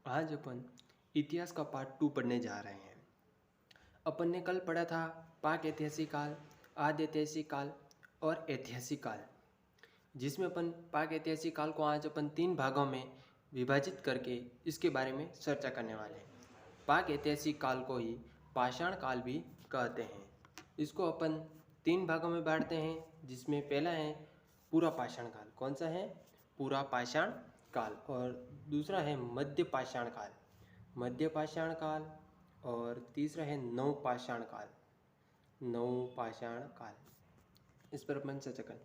आज अपन इतिहास का पार्ट 2 पढ़ने जा रहे हैं। अपन ने कल पढ़ा था पाक ऐतिहासिक काल, आदि ऐतिहासिक काल और ऐतिहासिक काल, जिसमें अपन पाक ऐतिहासिक काल को आज अपन 3 भागों में विभाजित करके इसके बारे में चर्चा करने वाले हैं। पाक ऐतिहासिक काल को ही पाषाण काल भी कहते हैं। इसको अपन 3 भागों में बांटते हैं, जिसमें पहला है पूरा पाषाण काल। कौन सा है? पूरा पाषाण काल। और दूसरा है मध्य पाषाण काल, मध्य पाषाण काल। और तीसरा है नव पाषाण काल, नव पाषाण काल। इस पर अपन चर्चा करें।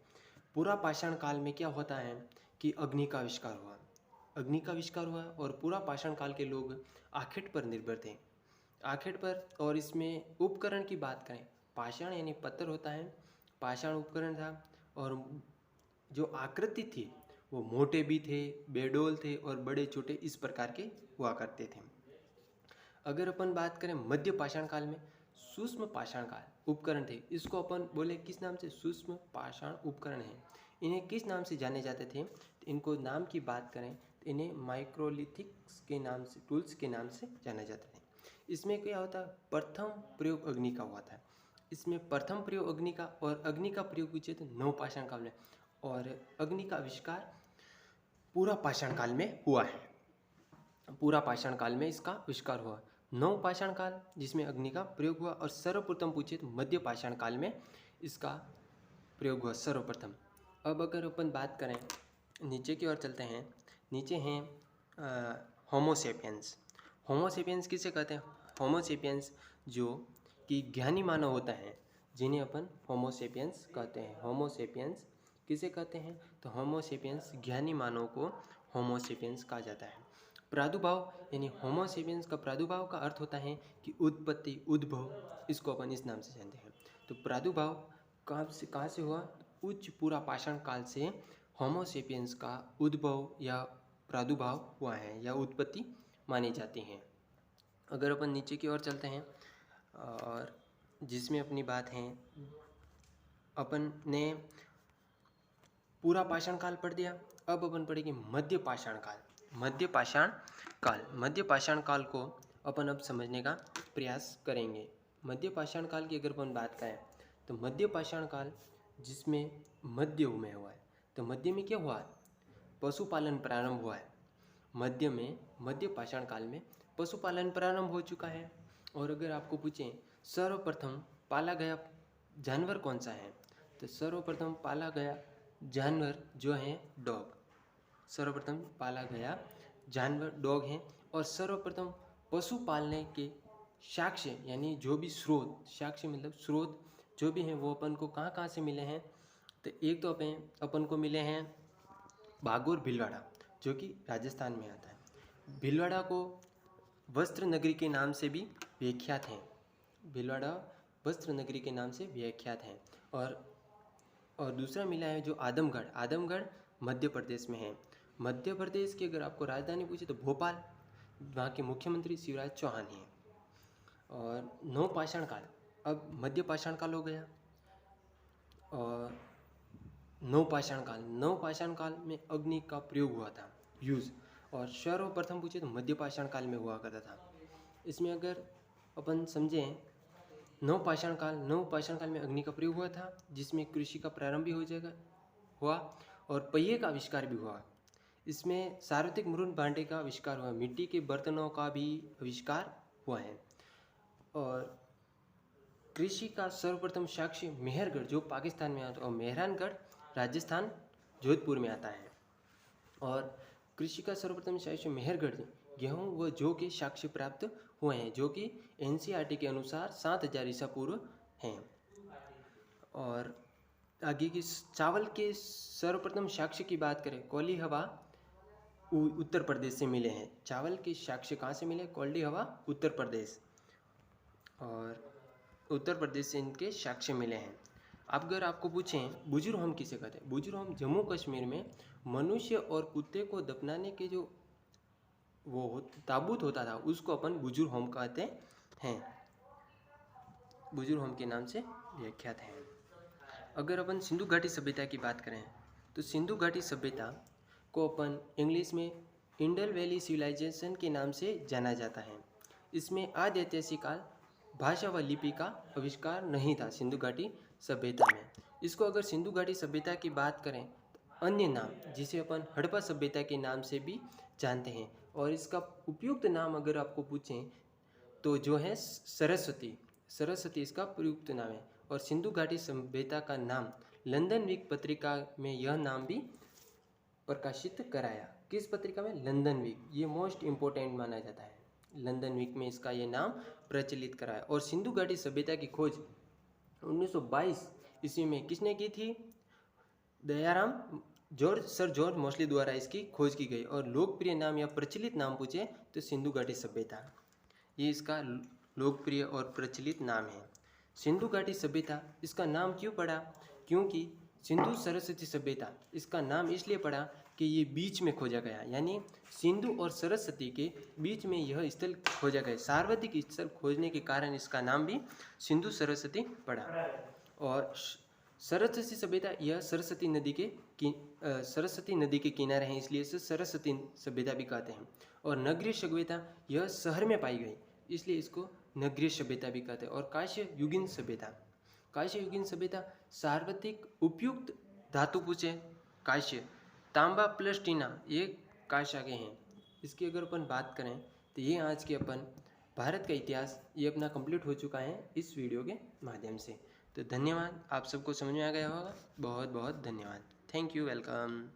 पूरा पाषाण काल में क्या होता है कि अग्नि का आविष्कार हुआ, अग्नि का आविष्कार हुआ और पूरा पाषाण काल के लोग आखेट पर निर्भर थे, आखेट पर। और इसमें उपकरण की बात करें, पाषाण यानी पत्थर होता है, पाषाण उपकरण था। और जो आकृति थी वो मोटे भी थे, बेडोल थे और बड़े छोटे इस प्रकार के हुआ करते थे। अगर अपन बात करें मध्य पाषाण काल में सूक्ष्म पाषाण काल उपकरण थे। इसको अपन बोले किस नाम से? सूक्ष्म पाषाण उपकरण है। इन्हें किस नाम से जाने जाते थे? तो इनको नाम की बात करें तो इन्हें माइक्रोलिथिक्स के नाम से, टूल्स के नाम से जाना जाता है। इसमें क्या होता है? प्रथम प्रयोग अग्नि का हुआ था। इसमें प्रथम प्रयोग अग्नि का, और अग्नि का प्रयोग पूछे तो नव पाषाण काल में, और अग्नि का आविष्कार पूरा पाषाण काल में हुआ है। पूरा पाषाण काल में इसका आविष्कार हुआ। नव पाषाण काल जिसमें अग्नि का प्रयोग हुआ, और सर्वप्रथम पूछे तो मध्य पाषाण काल में इसका प्रयोग हुआ सर्वप्रथम। अब अगर अपन बात करें, नीचे की ओर चलते हैं। नीचे हैं होमोसेपियंस। होमोसेपियंस किसे कहते हैं? होमोसेपियंस जो कि ज्ञानी मानव होता है, जिन्हें अपन होमोसेपियंस कहते हैं। होमोसेपियंस किसे कहते हैं? तो होमोसेपियंस ज्ञानी मानव को होमोसेपियंस कहा जाता है। प्रादुर्भाव यानी होमोसेपियंस का प्रादुर्भाव का अर्थ होता है कि उत्पत्ति, उद्भव। इसको अपन इस नाम से जानते हैं। तो प्रादुर्भाव कहाँ से हुआ? उच्च पूरा पाषाण काल से होमोसेपियंस का उद्भव या प्रादुर्भाव हुआ है, या उत्पत्ति मानी जाती है। अगर अपन नीचे की ओर चलते हैं, और जिसमें अपनी बात है, अपन ने पूरा पाषाण काल पढ़ दिया। अब अपन पढ़ेंगे मध्य पाषाण काल। मध्य पाषाण काल, मध्य पाषाण काल को अपन अब समझने का प्रयास करेंगे। मध्य पाषाण काल की अगर अपन बात करें तो मध्य पाषाण काल जिसमें मध्य में हुआ है, तो मध्य में क्या हुआ है? पशुपालन प्रारंभ हुआ है। मध्य में, मध्य पाषाण काल में पशुपालन प्रारंभ हो चुका है। और अगर आपको पूछें सर्वप्रथम पाला गया जानवर कौन सा है, तो सर्वप्रथम पाला गया जानवर जो है डॉग। सर्वप्रथम पाला गया जानवर डॉग है। और सर्वप्रथम पशु पालने के साक्ष्य यानी जो भी स्रोत, साक्ष्य मतलब स्रोत जो भी हैं, वो अपन को कहाँ कहाँ से मिले हैं? तो एक तो अपन को मिले हैं बागोर भीलवाड़ा, जो कि राजस्थान में आता है। भीलवाड़ा को वस्त्र नगरी के नाम से भी विख्यात हैं। भीलवाड़ा वस्त्र नगरी के नाम से विख्यात हैं। और दूसरा मिला है जो आदमगढ़। आदमगढ़ मध्य प्रदेश में है। मध्य प्रदेश की अगर आपको राजधानी पूछे तो भोपाल, वहाँ के मुख्यमंत्री शिवराज चौहान हैं। और नव पाषाण काल, अब मध्य पाषाण काल हो गया और नव पाषाण काल। नव पाषाण काल में अग्नि का प्रयोग हुआ था, यूज। और सर्वप्रथम पूछे तो मध्य पाषाण काल में हुआ करता था। इसमें अगर अपन समझें, नव पाषाण काल में अग्नि का प्रयोग हुआ था, जिसमें कृषि का प्रारंभ भी हो जाएगा हुआ, और पहिए का आविष्कार भी हुआ। इसमें सार्वत्रिक मृद भांडे का आविष्कार हुआ, मिट्टी के बर्तनों का भी आविष्कार हुआ है। और कृषि का सर्वप्रथम साक्ष्य मेहरगढ़ जो पाकिस्तान में आता है, और मेहरानगढ़ राजस्थान जोधपुर में आता है। और कृषि का सर्वप्रथम साक्ष्य मेहरगढ़ गेहूँ व जौ के साक्ष्य प्राप्त हुए हैं, जो कि एनसीईआरटी के अनुसार 7000 ईसा पूर्व हैं। और आगे की चावल के सर्वप्रथम साक्ष्य की बात करें, कोली हवा उत्तर प्रदेश से मिले हैं। चावल के साक्ष्य कहाँ से मिले? कोल्डी हवा उत्तर प्रदेश, और उत्तर प्रदेश से इनके साक्ष्य मिले हैं। अब अगर आपको पूछें बुजुर्ग होम किसे कहते हैं? बुजुर्ग होम जम्मू कश्मीर में मनुष्य और कुत्ते को दफनाने के जो वो ताबूत होता था, उसको अपन बुजुर्ग होम कहते हैं। बुजुर्ग होम के नाम से विख्यात है। अगर अपन सिंधु घाटी सभ्यता की बात करें तो सिंधु घाटी सभ्यता को अपन इंग्लिश में इंडल वैली सिविलाइजेशन के नाम से जाना जाता है। इसमें आदि ऐतिहासिक काल भाषा व लिपि का आविष्कार नहीं था सिंधु घाटी सभ्यता में। इसको अगर सिंधु घाटी सभ्यता की बात करें तो अन्य नाम जिसे अपन हड़प्पा सभ्यता के नाम से भी जानते हैं, और इसका उपयुक्त नाम अगर आपको पूछें तो जो है सरस्वती। सरस्वती इसका प्रयुक्त नाम है। और सिंधु घाटी सभ्यता का नाम लंदन वीक पत्रिका में यह नाम भी प्रकाशित कराया। किस पत्रिका में? London week. ये मोस्ट इम्पोर्टेंट माना जाता है। लंदन वीक में इसका ये नाम प्रचलित कराया। और सिंधु घाटी सभ्यता की खोज 1922 ईस्वी में किसने की थी? सर जॉर्ज मोस्ली द्वारा इसकी खोज की गई। और लोकप्रिय नाम या प्रचलित नाम पूछे तो सिंधु घाटी सभ्यता, ये इसका लोकप्रिय और प्रचलित नाम है। सिंधु घाटी सभ्यता इसका नाम क्यों पड़ा? क्योंकि सिंधु सरस्वती सभ्यता इसका नाम इसलिए पड़ा कि ये बीच में खोजा गया, यानी सिंधु और सरस्वती के बीच में यह स्थल खोजा गया। सार्वत्रिक स्थल खोजने के कारण इसका नाम भी सिंधु सरस्वती पड़ा। और सरस्वती सभ्यता यह सरस्वती नदी के किनारे हैं, इसलिए इसे सरस्वती सभ्यता भी कहते हैं। और नगरीय सभ्यता यह शहर में पाई गई, इसलिए इसको नगरीय सभ्यता भी कहते हैं। और कांस्य युगीन सभ्यता सार्वत्रिक उपयुक्त धातु पूछे कांस्य, तांबा प्लस टीना, ये कांस्य के हैं। इसकी अगर अपन बात करें तो ये आज के अपन भारत का इतिहास ये अपना कंप्लीट हो चुका है इस वीडियो के माध्यम से। तो धन्यवाद, आप सबको समझ में आ गया होगा। बहुत बहुत धन्यवाद। Thank you, welcome.